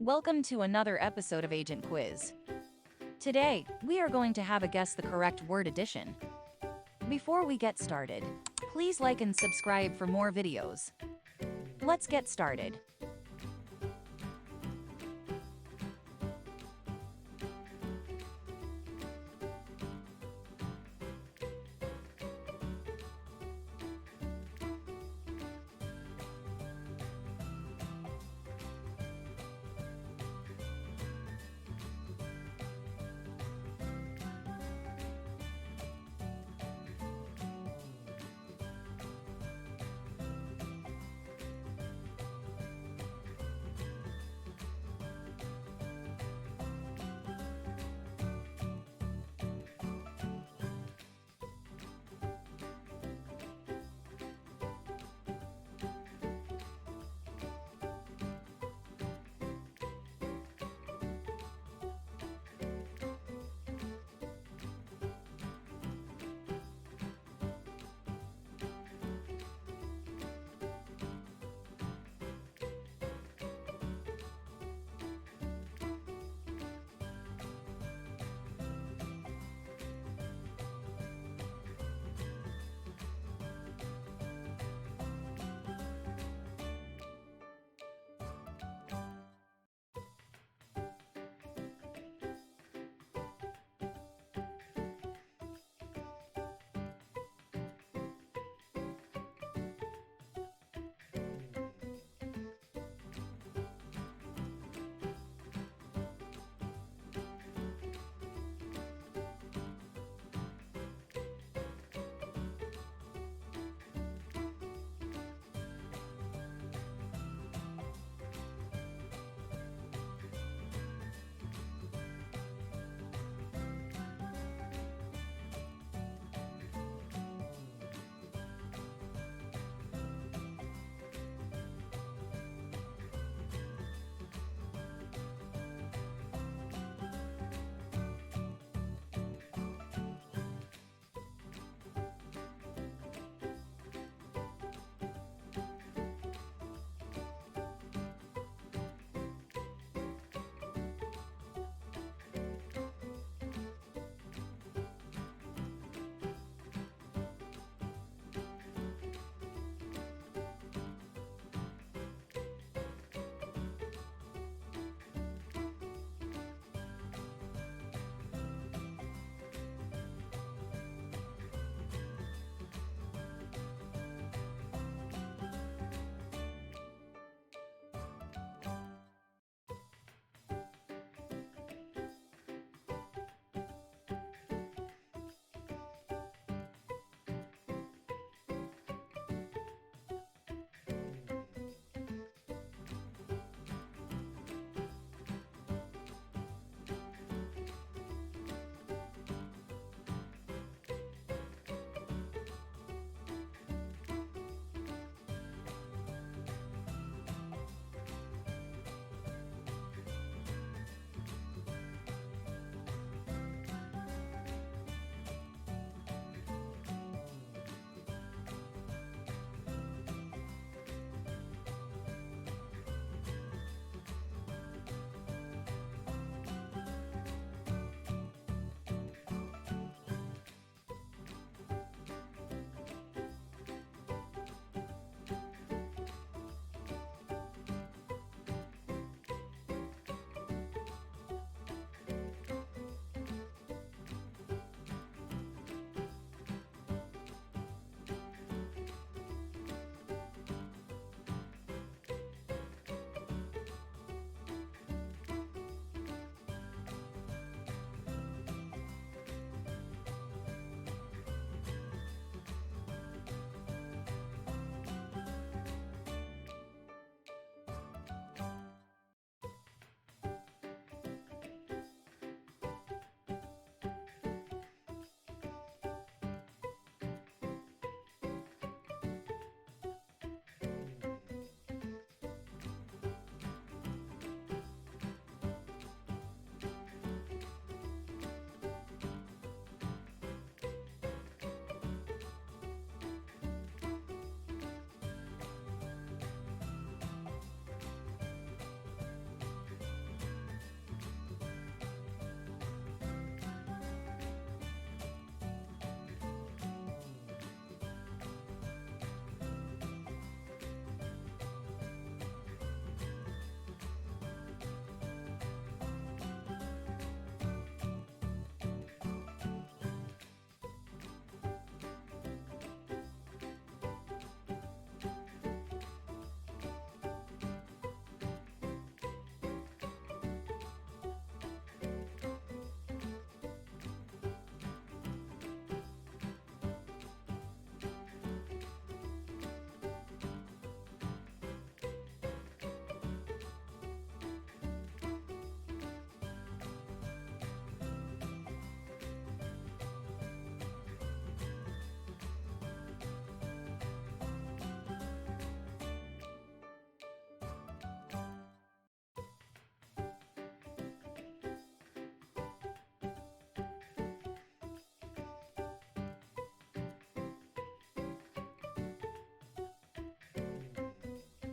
Welcome to another episode of Agent Quiz. Today, we are going to have a guess the correct word addition. Before we get started, please like and subscribe for more videos. Let's get started.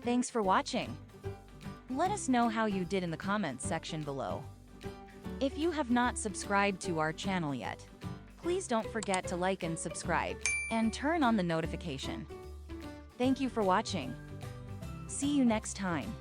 Thanks for watching. Let us know how you did in the comments section below. If you have not subscribed to our channel yet, please don't forget to like and subscribe, and turn on the notification. Thank you for watching. See you next time.